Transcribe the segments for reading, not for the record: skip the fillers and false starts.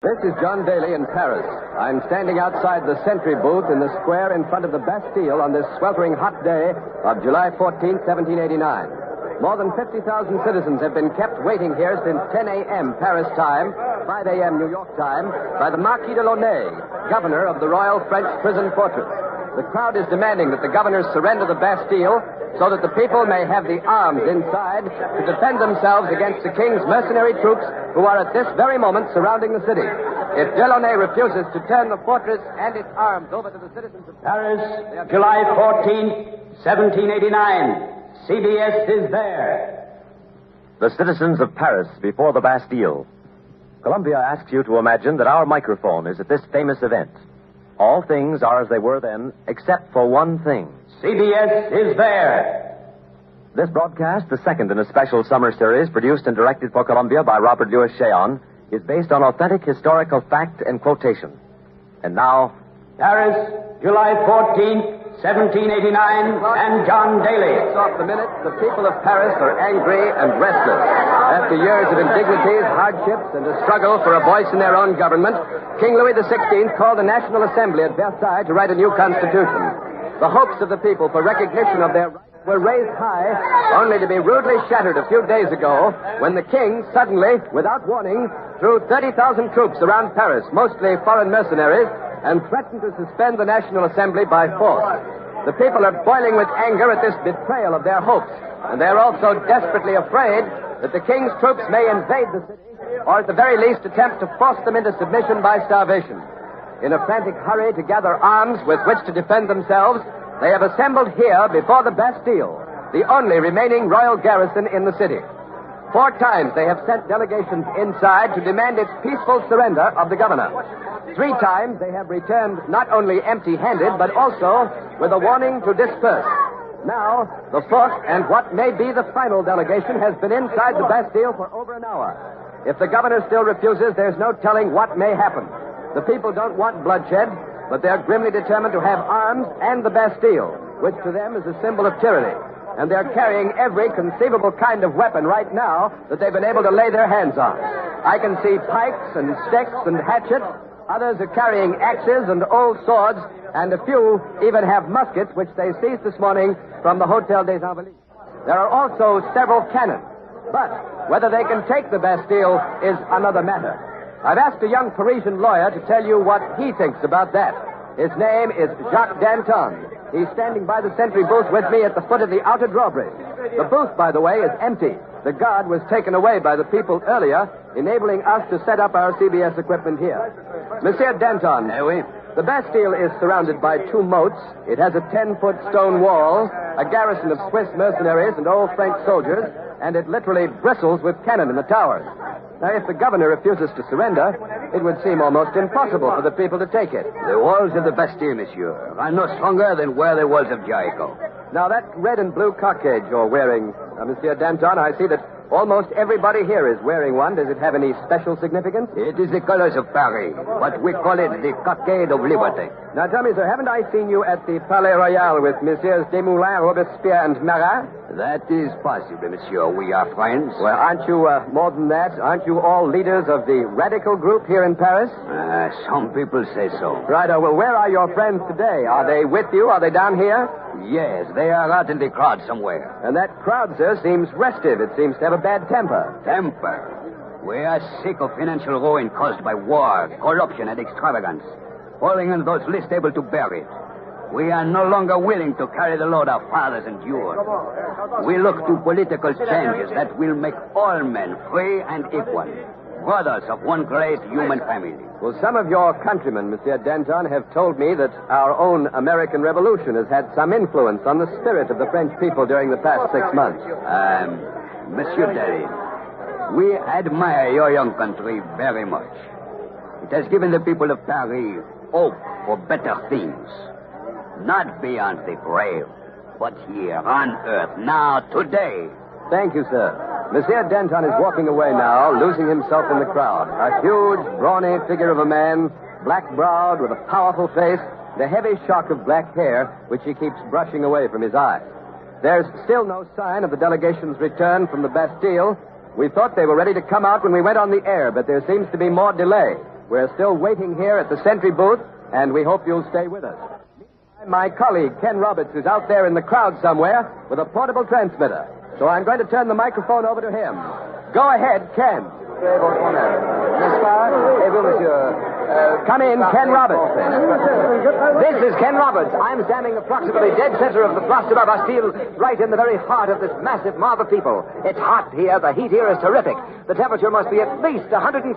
This is John Daly in Paris. I'm standing outside the sentry booth in the square in front of the Bastille on this sweltering hot day of July 14, 1789. More than 50,000 citizens have been kept waiting here since 10 a.m. Paris time, 5 a.m. New York time, by the Marquis de Launay, governor of the Royal French Prison Fortress. The crowd is demanding that the governors surrender the Bastille so that the people may have the arms inside to defend themselves against the king's mercenary troops who are at this very moment surrounding the city. If Delaunay refuses to turn the fortress and its arms over to the citizens of Paris, July 14, 1789. CBS is there. The citizens of Paris before the Bastille. Columbia asks you to imagine that our microphone is at this famous event. All things are as they were then, except for one thing. CBS is there. This broadcast, the second in a special summer series produced and directed for Columbia by Robert Louis Cheon, is based on authentic historical fact and quotation. And now, Paris, July 14, 1789, and John Daly. It's off the minute. The people of Paris are angry and restless. After years of indignities, hardships, and a struggle for a voice in their own government, King Louis XVI called the National Assembly at Versailles to write a new constitution. The hopes of the people for recognition of their rights were raised high, only to be rudely shattered a few days ago when the king suddenly, without warning, threw 30,000 troops around Paris, mostly foreign mercenaries, and threatened to suspend the National Assembly by force. The people are boiling with anger at this betrayal of their hopes, and they are also desperately afraid that the king's troops may invade the city, or at the very least attempt to force them into submission by starvation. In a frantic hurry to gather arms with which to defend themselves, they have assembled here before the Bastille, the only remaining royal garrison in the city. 4 times they have sent delegations inside to demand its peaceful surrender of the governor. 3 times they have returned not only empty-handed, but also with a warning to disperse. Now, the 4th and what may be the final delegation has been inside the Bastille for over an hour. If the governor still refuses, there's no telling what may happen. The people don't want bloodshed, but they're grimly determined to have arms and the Bastille, which to them is a symbol of tyranny. And they're carrying every conceivable kind of weapon right now that they've been able to lay their hands on. I can see pikes and sticks and hatchets. Others are carrying axes and old swords, and a few even have muskets, which they seized this morning from the Hotel des Invalides. There are also several cannon, but whether they can take the Bastille is another matter. I've asked a young Parisian lawyer to tell you what he thinks about that. His name is Jacques Danton. He's standing by the sentry booth with me at the foot of the outer drawbridge. The booth, by the way, is empty. The guard was taken away by the people earlier, enabling us to set up our CBS equipment here. Monsieur Danton, oui. The Bastille is surrounded by 2 moats. It has a 10-foot stone wall, a garrison of Swiss mercenaries and old French soldiers, and it literally bristles with cannon in the towers. Now, if the governor refuses to surrender, it would seem almost impossible for the people to take it. The walls of the Bastille, monsieur, are no stronger than were the walls of Jericho. Now, that red and blue cockade you're wearing, Monsieur Danton, I see that almost everybody here is wearing one. Does it have any special significance? It is the colors of Paris, but we call it the cockade of liberty. Now, tell me, sir, haven't I seen you at the Palais Royal with Messieurs Desmoulins, Robespierre, and Marat? That is possible, monsieur. We are friends. Well, aren't you more than that? Aren't you all leaders of the radical group here in Paris? Some people say so. Right. Well, where are your friends today? Are they with you? Are they down here? Yes, they are out in the crowd somewhere. And that crowd, sir, seems restive. It seems to have a bad temper. Temper? We are sick of financial ruin caused by war, corruption, and extravagance, falling on those least able to bear it. We are no longer willing to carry the load our fathers endured. We look to political changes that will make all men free and equal, brothers of one great human family. Well, some of your countrymen, Monsieur Danton, have told me that our own American Revolution has had some influence on the spirit of the French people during the past 6 months. Monsieur Daly, we admire your young country very much. It has given the people of Paris hope for better things. Not beyond the grave, but here on earth, now, today. Thank you, sir. Monsieur Danton is walking away now, losing himself in the crowd. A huge, brawny figure of a man, black-browed, with a powerful face, the heavy shock of black hair, which he keeps brushing away from his eyes. There's still no sign of the delegation's return from the Bastille. We thought they were ready to come out when we went on the air, but there seems to be more delay. We're still waiting here at the sentry booth, and we hope you'll stay with us. My colleague, Ken Roberts, is out there in the crowd somewhere with a portable transmitter. So I'm going to turn the microphone over to him. Go ahead, Ken. Come in, Ken Roberts. This is Ken Roberts. I'm standing approximately dead center of the Place de la Bastille, right in the very heart of this massive mob of people. It's hot here. The heat here is terrific. The temperature must be at least 110.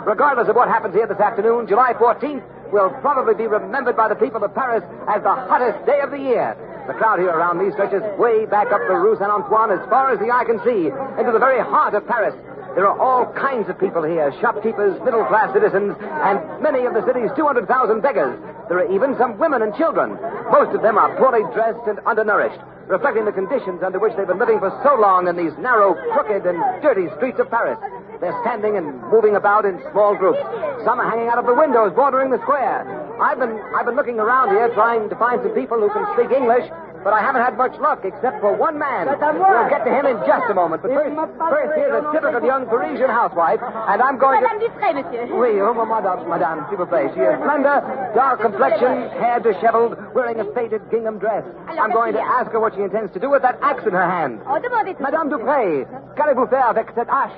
Regardless of what happens here this afternoon, July 14th will probably be remembered by the people of Paris as the hottest day of the year. The crowd here around me stretches way back up the Rue Saint-Antoine as far as the eye can see, into the very heart of Paris. There are all kinds of people here, shopkeepers, middle-class citizens, and many of the city's 200,000 beggars. There are even some women and children. Most of them are poorly dressed and undernourished, reflecting the conditions under which they've been living for so long in these narrow, crooked, and dirty streets of Paris. They're standing and moving about in small groups. Some are hanging out of the windows bordering the square. I've been looking around here trying to find some people who can speak English, but I haven't had much luck except for one man. We'll get to him in just a moment. But first here's a typical young Parisian housewife, and I'm going Madame Dupré, monsieur. Oui, madame, s'il vous plaît. She is slender, dark complexion, hair disheveled, wearing a faded gingham dress. I'm going to ask her what she intends to do with that axe in her hand. Oh, demandez tout. Madame Dupré, qu'allez-vous faire avec cette hache?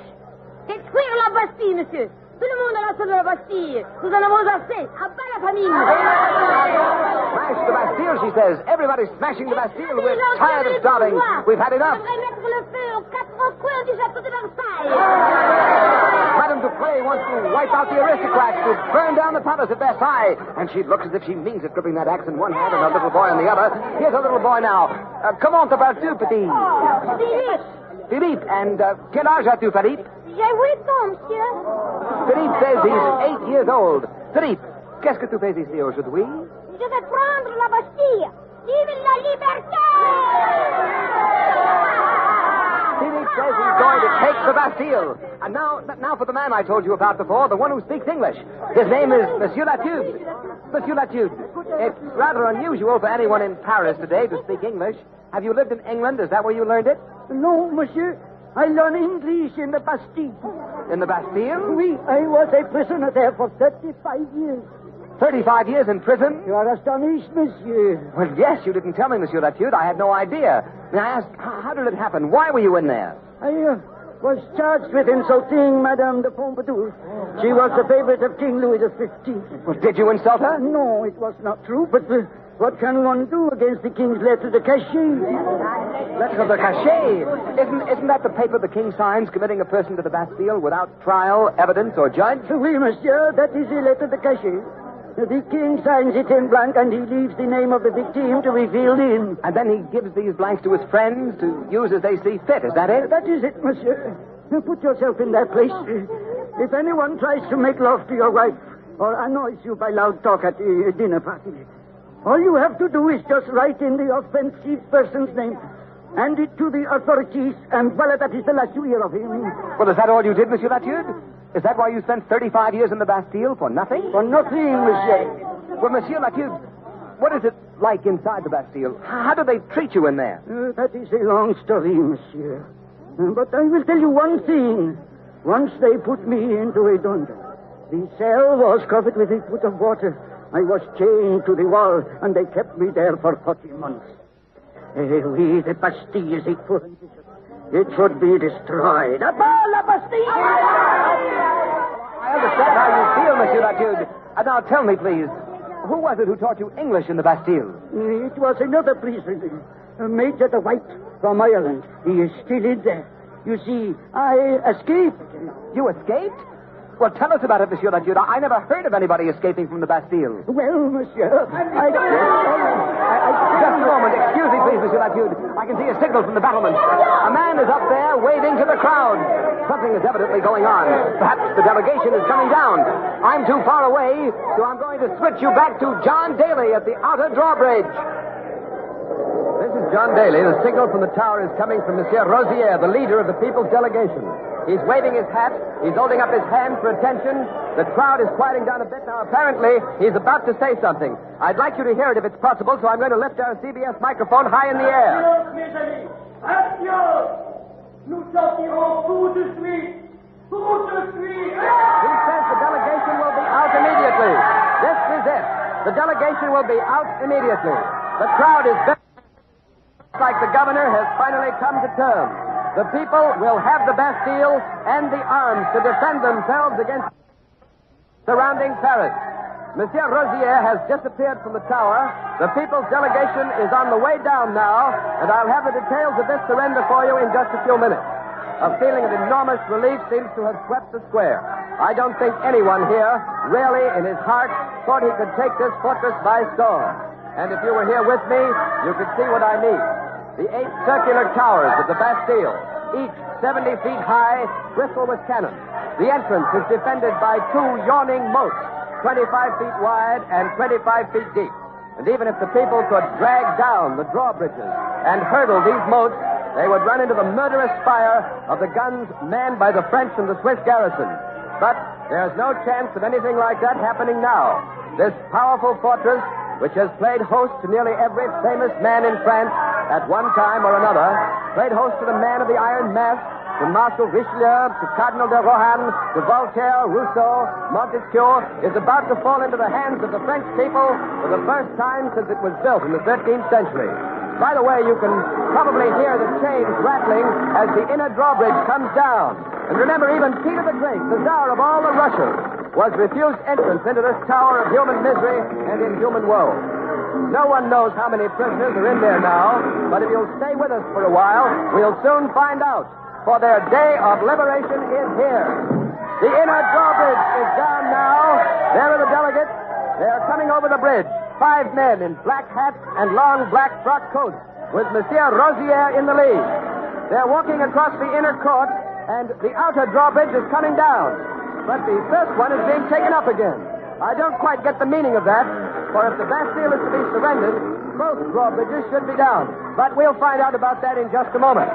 Détruire la Bastille, monsieur. Tout le monde a la de la Bastille. Nous en avons assez. À bas la famine. Smash the Bastille, she says. Everybody's smashing the Bastille. We're tired of starving. We've had enough. Mettre le feu aux quatre coins du château de Versailles. Madame Dupré wants to wipe out the aristocrats, to burn down the palace at Versailles. And she looks as if she means it, gripping that axe in one hand and a little boy in the other. Here's a little boy now. Comment t'appelles-tu, petit? Philippe. Philippe. And quel âge as-tu, Philippe? J'ai 8 ans, monsieur. Philippe says he's 8 years old. Philippe, qu'est-ce que tu fais ici aujourd'hui? Je vais prendre la Bastille. Vive la liberté! Philippe says he's going to take the Bastille. And now for the man I told you about before, the one who speaks English. His name is Monsieur Latude. Monsieur Latude, it's rather unusual for anyone in Paris today to speak English. Have you lived in England? Is that where you learned it? No, monsieur. I learned English in the Bastille. In the Bastille? Oui, I was a prisoner there for 35 years. 35 years in prison? You are astonished, monsieur. Well, yes, you didn't tell me, Monsieur Latude. I had no idea. May I ask, how did it happen? Why were you in there? I was charged with insulting Madame de Pompadour. She was the favorite of King Louis XV. Well, did you insult her? No, it was not true, but what can one do against the king's lettre de cachet? Lettre de cachet? Isn't that the paper the king signs committing a person to the Bastille without trial, evidence, or judge? Oui, monsieur, that is a lettre de cachet. The king signs it in blank, and he leaves the name of the victim to be filled in. And then he gives these blanks to his friends to use as they see fit. Is that it? That is it, monsieur. Now put yourself in that place. If anyone tries to make love to your wife or annoys you by loud talk at a dinner party, all you have to do is just write in the offensive person's name, hand it to the authorities, and voila, that is the last you hear of him. Well, is that all you did, Monsieur Latude? Is that why you spent 35 years in the Bastille? For nothing? For nothing, monsieur. Well, Monsieur Latude, what is it like inside the Bastille? How do they treat you in there? That is a long story, monsieur. But I will tell you one thing. Once they put me into a dungeon. The cell was covered with a foot of water. I was chained to the wall, and they kept me there for 40 months. Oui, the Bastille is a foreign vision. It should be destroyed. À bas la Bastille! I understand how you feel, Monsieur Latude. And now tell me, please, who was it who taught you English in the Bastille? It was another prisoner, Major the White from Ireland. He is still in there. You see, I escaped. You escaped? Well, tell us about it, Monsieur Latude. I never heard of anybody escaping from the Bastille. Well, monsieur, Just a moment. Excuse me, please, Monsieur Latude. I can see a signal from the battlement. A man is up there waving to the crowd. Something is evidently going on. Perhaps the delegation is coming down. I'm too far away, so I'm going to switch you back to John Daly at the outer drawbridge. This is John Daly. The signal from the tower is coming from Monsieur Rosier, the leader of the people's delegation. He's waving his hat. He's holding up his hand for attention. The crowd is quieting down a bit now. Apparently, he's about to say something. I'd like you to hear it if it's possible, so I'm going to lift our CBS microphone high in the air. Adios, mes amis. Adios. Nous sortirons tout de suite. Tout de suite. He says the delegation will be immediately. This is it. The delegation will be out immediately. The crowd is very... like the governor has finally come to terms. The people will have the Bastille and the arms to defend themselves against surrounding Paris. Monsieur Rosier has disappeared from the tower. The people's delegation is on the way down now, and I'll have the details of this surrender for you in just a few minutes. A feeling of enormous relief seems to have swept the square. I don't think anyone here really, in his heart, thought he could take this fortress by storm. And if you were here with me, you could see what I mean. The 8 circular towers of the Bastille, each 70 feet high, bristle with cannon. The entrance is defended by 2 yawning moats, 25 feet wide and 25 feet deep. And even if the people could drag down the drawbridges and hurdle these moats, they would run into the murderous fire of the guns manned by the French and the Swiss garrison. But there's no chance of anything like that happening now. This powerful fortress, which has played host to nearly every famous man in France at one time or another, played host to the man of the Iron Mask, to Marshal Richelieu, to Cardinal de Rohan, to Voltaire, Rousseau, Montesquieu, is about to fall into the hands of the French people for the first time since it was built in the 13th century. By the way, you can probably hear the chains rattling as the inner drawbridge comes down. And remember, even Peter the Great, the Tsar of all the Russias, was refused entrance into this tower of human misery and inhuman woe. No one knows how many prisoners are in there now, but if you'll stay with us for a while, we'll soon find out. For their day of liberation is here. The inner drawbridge is down now. There are the delegates. They are coming over the bridge. 5 men in black hats and long black frock coats, with Monsieur Rosier in the lead. They're walking across the inner court, and the outer drawbridge is coming down. But the first one is being taken up again. I don't quite get the meaning of that, for if the Bastille is to be surrendered, both drawbridges should be down. But we'll find out about that in just a moment.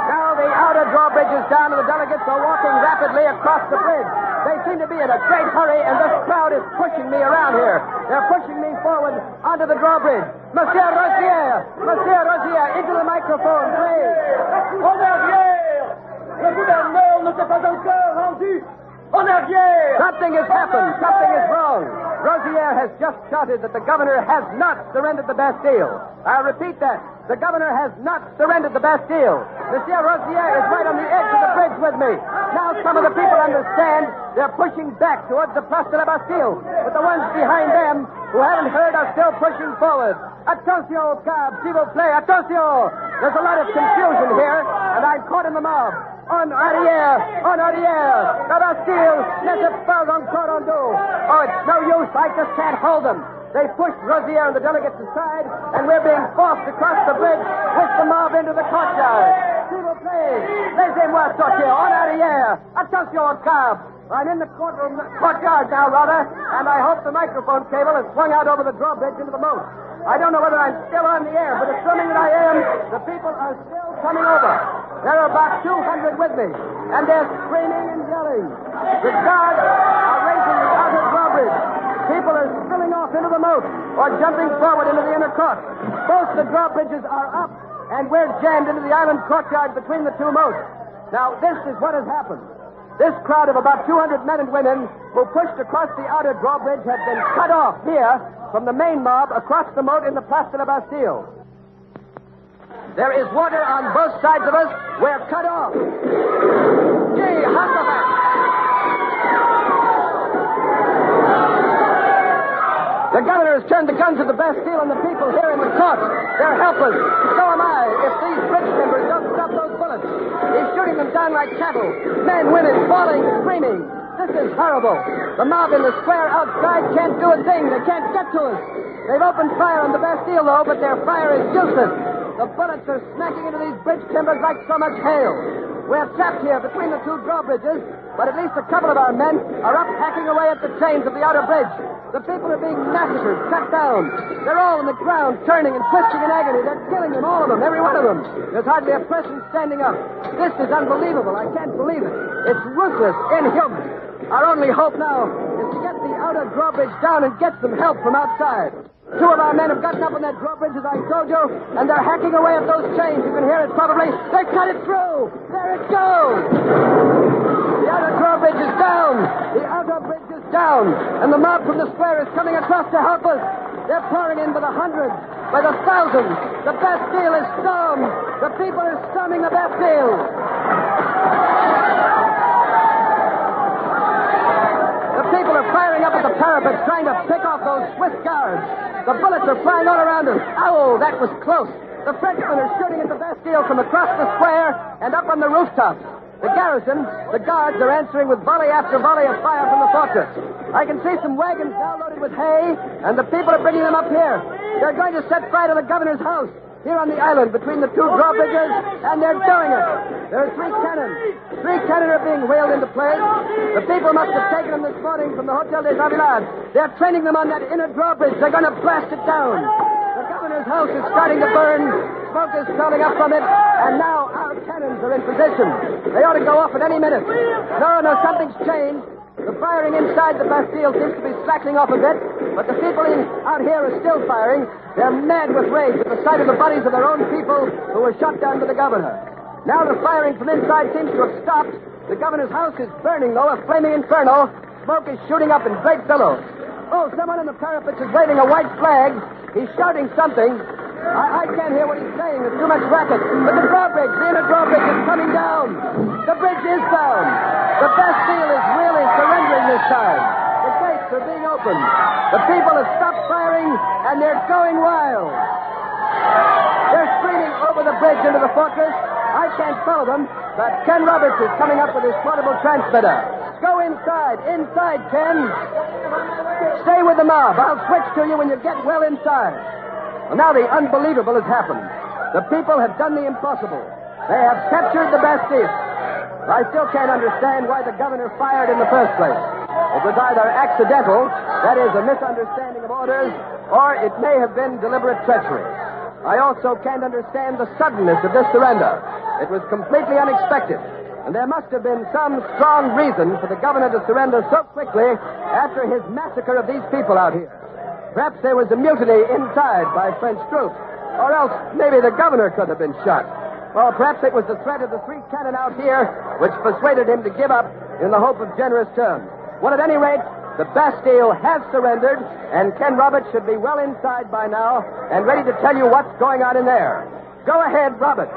Now the outer drawbridge is down, and the delegates are walking rapidly across the bridge. They seem to be in a great hurry, and this crowd is pushing me around here. They're pushing me forward onto the drawbridge. Monsieur Rosier! Monsieur Rosier, into the microphone, please. En arrière! Le gouverneur ne s'est pas encore rendu! En arrière! Something has happened. Something is wrong. Rosier has just shouted that the governor has not surrendered the Bastille. I'll repeat that. The governor has not surrendered the Bastille. Monsieur Rosier is right on the edge of the bridge with me. Now some of the people understand. They're pushing back towards the Place de la Bastille. But the ones behind them who haven't heard are still pushing forward. Attention, cab, s'il vous plaît, attention! There's a lot of confusion here, and I'm caught in the mob. En arrière! En arrière! La Bastille n'est pas encore en dos. Oh, it's no use. I just can't hold them. They pushed Rosier and the delegates aside, and we're being forced across the bridge with the mob into the courtyard. S'il vous plaît, laissez-moi sortir. En arrière! Attention, cab! I'm in the courtyard now, rather, and I hope the microphone cable is swung out over the drawbridge into the moat. I don't know whether I'm still on the air, but assuming that I am, the people are still coming over. There are about 200 with me, and they're screaming and yelling. The guards are raising the outer drawbridge. People are spilling off into the moat or jumping forward into the inner court. Both the drawbridges are up, and we're jammed into the island courtyard between the 2 moats. Now, this is what has happened. This crowd of about 200 men and women who pushed across the outer drawbridge have been cut off here from the main mob across the moat in the Place de la Bastille. There is water on both sides of us. We're cut off. Gee, Huckleback! The governor has turned the guns of the Bastille on the people here in the court. They're helpless. So am I. If these bridge members don't stop those bullets. He's shooting them down like cattle. Men, women, falling, screaming. This is horrible. The mob in the square outside can't do a thing. They can't get to us. They've opened fire on the Bastille, though, but their fire is useless. The bullets are smacking into these bridge timbers like so much hail. We're trapped here between the 2 drawbridges, but at least a couple of our men are up hacking away at the chains of the outer bridge. The people are being massacred, cut down. They're all on the ground, turning and twisting in agony. They're killing them, all of them, every one of them. There's hardly a person standing up. This is unbelievable. I can't believe it. It's ruthless, inhuman. Our only hope now is to get the outer drawbridge down and get some help from outside. 2 of our men have gotten up on that drawbridge, as I told you, and they're hacking away at those chains. You can hear it probably. They cut it through. There it goes. The outer drawbridge is down. The outer bridge is down. And the mob from the square is coming across to help us. They're pouring in by the hundreds, by the thousands. The Bastille is stormed. The people are storming the Bastille. The people are firing up at the parapets, trying to pick off those Swiss guards. The bullets are flying all around us. Ow, that was close. The Frenchmen are shooting at the Bastille from across the square and up on the rooftops. The garrison, the guards, are answering with volley after volley of fire from the fortress. I can see some wagons now loaded with hay, and the people are bringing them up here. They're going to set fire to the governor's house here on the island between the two drawbridges, and they're doing it. There are 3 cannon. 3 cannon are being wheeled into place. The people must have taken them this morning from the Hotel des Avilades. They're training them on that inner drawbridge. They're going to blast it down. The governor's house is starting to burn. Smoke is curling up from it, and now our cannons are in position. They ought to go off at any minute. No, something's changed. The firing inside the Bastille seems to be slackening off a bit, but the people out here are still firing. They're mad with rage at the sight of the bodies of their own people who were shot down to the governor. Now the firing from inside seems to have stopped. The governor's house is burning, though, a flaming inferno. Smoke is shooting up in great billows. Oh, someone on the parapets is waving a white flag. He's shouting something. I can't hear what he's saying. There's too much racket. But the inner drawbridge is coming down. The bridge is down. The Bastille is really surrendering this time. The gates are being opened. The people have stopped firing, and they're going wild. They're streaming over the bridge into the fortress. I can't follow them, but Ken Roberts is coming up with his portable transmitter. Go inside. Inside, Ken. Stay with the mob. I'll switch to you when you get well inside. Well, now the unbelievable has happened. The people have done the impossible. They have captured the Bastille. I still can't understand why the governor fired in the first place. It was either accidental, that is, a misunderstanding of orders, or it may have been deliberate treachery. I also can't understand the suddenness of this surrender. It was completely unexpected, and there must have been some strong reason for the governor to surrender so quickly after his massacre of these people out here. Perhaps there was a mutiny inside by French troops, or else maybe the governor could have been shot. Or perhaps it was the threat of the 3 cannon out here which persuaded him to give up in the hope of generous terms. Well, at any rate, the Bastille has surrendered, and Ken Roberts should be well inside by now and ready to tell you what's going on in there. Go ahead, Roberts.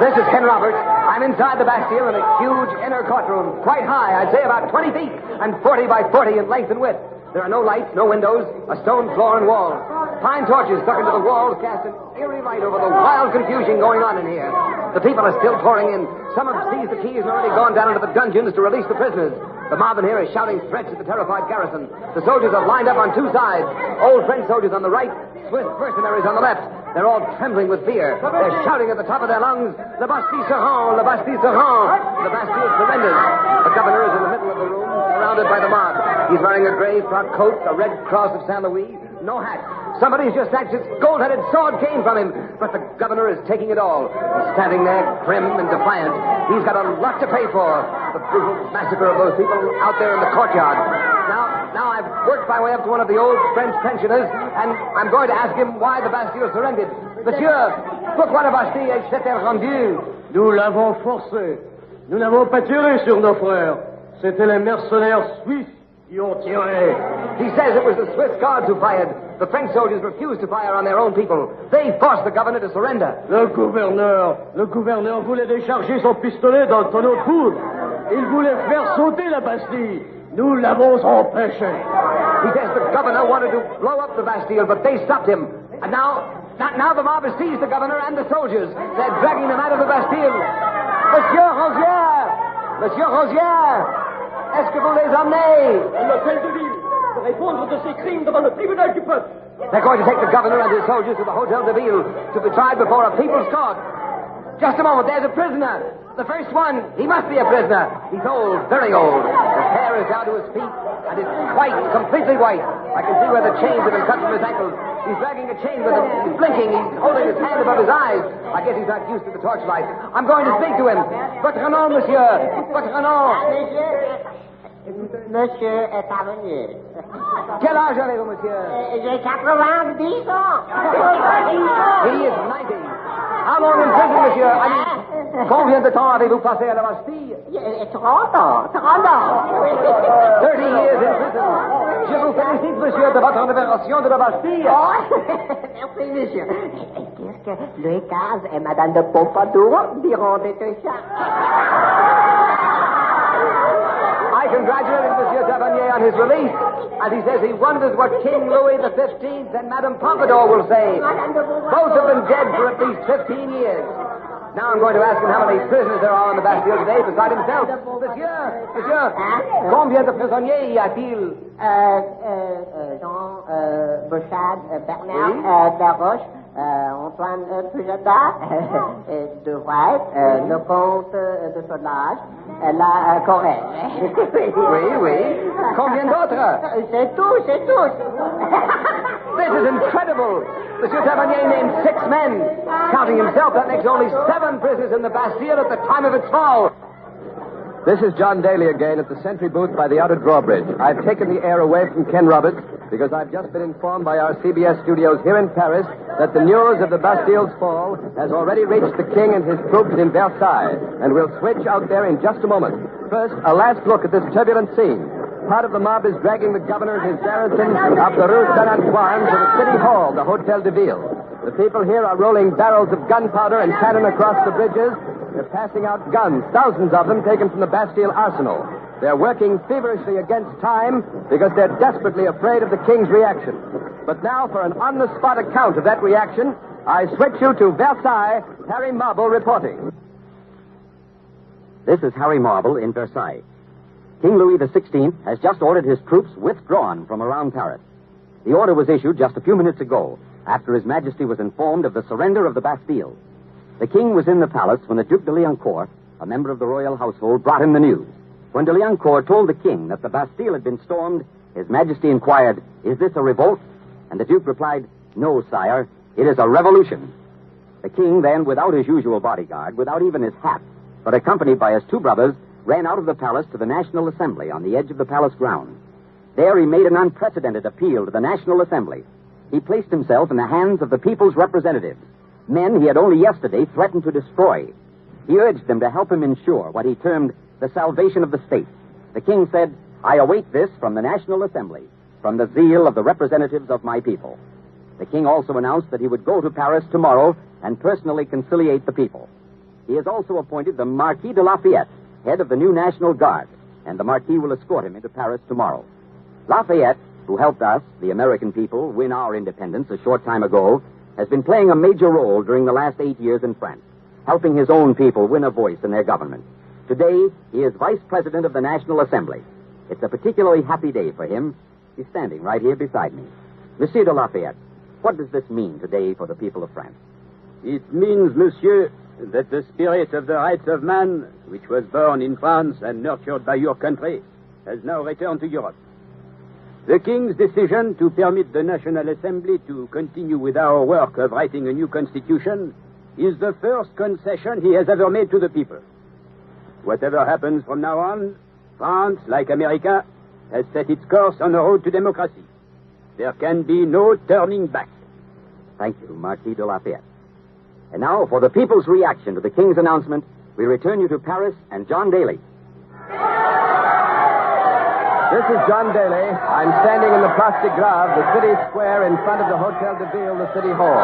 This is Ken Roberts. I'm inside the Bastille in a huge inner courtroom, quite high, I'd say about 20 feet, and 40 by 40 in length and width. There are no lights, no windows, a stone floor and walls. Pine torches stuck into the walls cast an eerie light over the wild confusion going on in here. The people are still pouring in. Some have seized the keys and already gone down into the dungeons to release the prisoners. The mob in here is shouting threats at the terrified garrison. The soldiers are lined up on 2 sides. Old French soldiers on the right, Swiss mercenaries on the left. They're all trembling with fear. They're shouting at the top of their lungs, "Le Bastille se rend! Le Bastille se rend!" The Bastille surrenders. The governor is in the middle of the room, surrounded by the mob. He's wearing a gray frock coat, a red cross of Saint Louis, no hat. Somebody's just snatched his gold-headed sword cane from him, but the governor is taking it all. He's standing there, prim and defiant. He's got a lot to pay for. The brutal massacre of those people out there in the courtyard. Now I've worked my way up to one of the old French pensioners, and I'm going to ask him why the Bastille surrendered. Monsieur, pourquoi la Bastille s'est-elle rendue? Nous l'avons forcé. Nous n'avons pas tiré sur nos frères. C'étaient les mercenaires suisses qui ont tiré. He says it was the Swiss guards who fired. The French soldiers refused to fire on their own people. They forced the governor to surrender. Le gouverneur voulait décharger son pistolet dans le tonneau de poudre. Il voulait faire sauter la Bastille. Nous l'avons empêché. He says the governor wanted to blow up the Bastille, but they stopped him. And now the mob has seized the governor and the soldiers. They're dragging them out of the Bastille. Monsieur Rosière, est-ce que vous les emmenez? L'hôtel de ville, pour répondre de ces crimes devant le tribunal du peuple. They're going to take the governor and his soldiers to the Hotel de Ville to be tried before a people's court. Just a moment, there's a prisoner. The first one, he must be a prisoner. He's old, very old. His hair is down to his feet, and it's white, completely white. I can see where the chains have been cut from his ankles. He's dragging a chain with him. He's blinking. He's holding his hand above his eyes. I guess he's not used to the torchlight. I'm going to speak to him. Votre nom, monsieur. Votre nom. Monsieur est parvenu. Quel âge avez-vous, monsieur? J'ai 90 ans. He is 90. How long in prison, monsieur? Combien de temps avez-vous passé à la Bastille? 30 ans. 30 years in prison. Je vous félicite, monsieur, de votre libération de la Bastille. Oh, merci, monsieur. Qu'est-ce que Louis XV et Madame de Pompadour diront de tout ça? I congratulate Monsieur Tavernier on his release, and he says he wonders what King Louis XV and Madame Pompadour will say. Both have been dead for at least 15 years. Now I'm going to ask him how many prisoners there are on the Bastille today beside himself. Monsieur, combien de prisonniers y a-t-il? Jean, Bouchard, Bernard, Laroche, Antoine Pujada, de White, le comte de Sodelage, la Corrège. Oui. Combien d'autres? C'est tout. This is incredible. Monsieur Tavernier named 6 men. Counting himself, that makes only 7 prisoners in the Bastille at the time of its fall. This is John Daly again at the sentry booth by the outer drawbridge. I've taken the air away from Ken Roberts because I've just been informed by our CBS studios here in Paris that the news of the Bastille's fall has already reached the king and his troops in Versailles, and we'll switch out there in just a moment. First, a last look at this turbulent scene. Part of the mob is dragging the governor and his garrison up the Rue Saint-Antoine to the city hall, the Hotel de Ville. The people here are rolling barrels of gunpowder and cannon across the bridges. They're passing out guns, thousands of them taken from the Bastille arsenal. They're working feverishly against time because they're desperately afraid of the king's reaction. But now, for an on-the-spot account of that reaction, I switch you to Versailles. Harry Marble reporting. This is Harry Marble in Versailles. King Louis XVI has just ordered his troops withdrawn from around Paris. The order was issued just a few minutes ago, after His Majesty was informed of the surrender of the Bastille. The king was in the palace when the Duc de Liancourt, a member of the royal household, brought him the news. When de Liancourt told the king that the Bastille had been stormed, His Majesty inquired, "Is this a revolt?" And the Duke replied, "No, sire, it is a revolution." The king then, without his usual bodyguard, without even his hat, but accompanied by his 2 brothers, ran out of the palace to the National Assembly on the edge of the palace ground. There he made an unprecedented appeal to the National Assembly. He placed himself in the hands of the people's representatives, men he had only yesterday threatened to destroy. He urged them to help him ensure what he termed the salvation of the state. The king said, "I await this from the National Assembly, from the zeal of the representatives of my people." The king also announced that he would go to Paris tomorrow and personally conciliate the people. He has also appointed the Marquis de Lafayette, head of the new National Guard, and the Marquis will escort him into Paris tomorrow. Lafayette, who helped us, the American people, win our independence a short time ago, has been playing a major role during the last 8 years in France, helping his own people win a voice in their government. Today, he is Vice President of the National Assembly. It's a particularly happy day for him. He's standing right here beside me. Monsieur de Lafayette, what does this mean today for the people of France? It means, monsieur, that the spirit of the rights of man, which was born in France and nurtured by your country, has now returned to Europe. The King's decision to permit the National Assembly to continue with our work of writing a new constitution is the first concession he has ever made to the people. Whatever happens from now on, France, like America, has set its course on the road to democracy. There can be no turning back. Thank you, Marquis de Lafayette. And now, for the people's reaction to the King's announcement, we return you to Paris and John Daly. This is John Daly. I'm standing in the Place de Grave, the city square in front of the Hotel de Ville, the city hall.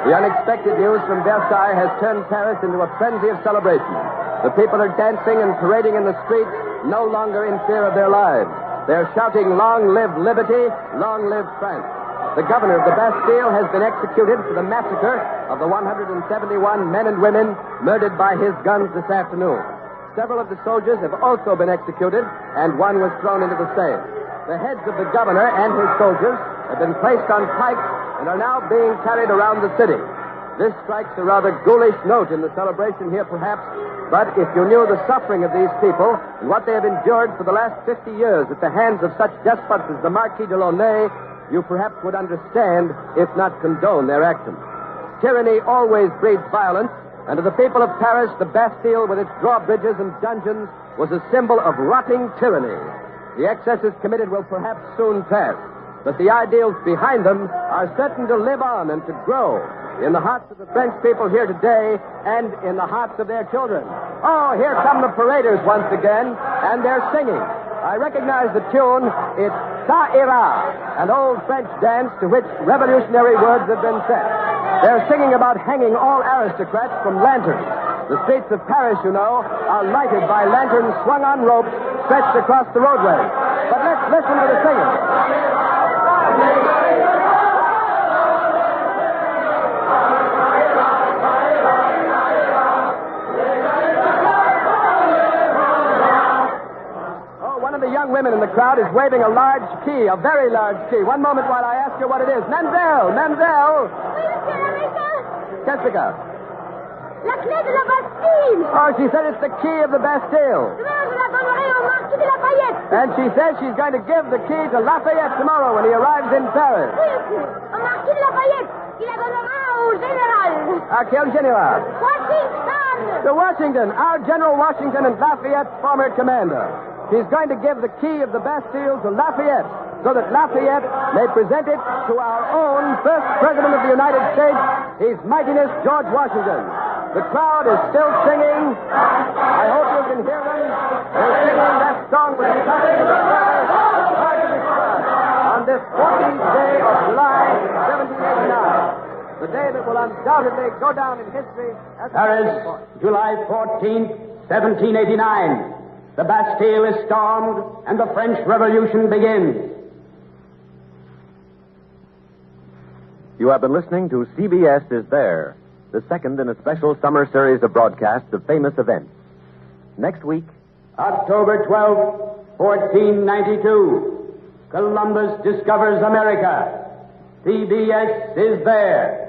The unexpected news from Versailles has turned Paris into a frenzy of celebration. The people are dancing and parading in the streets, no longer in fear of their lives. They're shouting, "Long live liberty, long live France." The governor of the Bastille has been executed for the massacre of the 171 men and women murdered by his guns this afternoon. Several of the soldiers have also been executed, and one was thrown into the Seine. The heads of the governor and his soldiers have been placed on pikes and are now being carried around the city. This strikes a rather ghoulish note in the celebration here, perhaps, but if you knew the suffering of these people and what they have endured for the last 50 years at the hands of such despots as the Marquis de Launay, you perhaps would understand, if not condone, their actions. Tyranny always breeds violence, and to the people of Paris, the Bastille, with its drawbridges and dungeons, was a symbol of rotting tyranny. The excesses committed will perhaps soon pass, but the ideals behind them are certain to live on and to grow. in the hearts of the French people here today and in the hearts of their children. Oh, here come the paraders once again, and they're singing. I recognize the tune. It's Ça Ira, an old French dance to which revolutionary words have been set. They're singing about hanging all aristocrats from lanterns. The streets of Paris, you know, are lighted by lanterns swung on ropes stretched across the roadway. But let's listen to the singing. Young women in the crowd is waving a large key, a very large key. One moment while I ask her what it is. Mademoiselle! Oui, monsieur l'Américain. Qu'est-ce que c'est? La clé de la Bastille. Oh, she said it's the key of the Bastille. Demain, je la donnerai au Marquis de Lafayette. And she says she's going to give the key to Lafayette tomorrow when he arrives in Paris. Oui, monsieur. Au Marquis de Lafayette. Il la donnera au général. À quel général? Washington. To Washington. Our General Washington and Lafayette's former commander. She's going to give the key of the Bastille to Lafayette so that Lafayette may present it to our own first President of the United States, His Mightiness George Washington. The crowd is still singing. I hope you can hear them. They're singing that song with a passion and hard to describe. On this 14th day of July, 1789, the day that will undoubtedly go down in history as Paris, July 14th, 1789. The Bastille is stormed, and the French Revolution begins. You have been listening to CBS Is There, the second in a special summer series of broadcasts of famous events. Next week, October 12th, 1492. Columbus discovers America. CBS is there.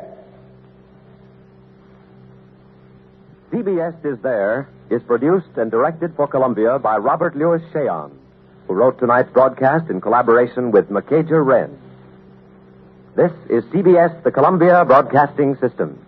CBS Is There is produced and directed for Columbia by Robert Louis Cheon, who wrote tonight's broadcast in collaboration with Macaja Wren. This is CBS, the Columbia Broadcasting System.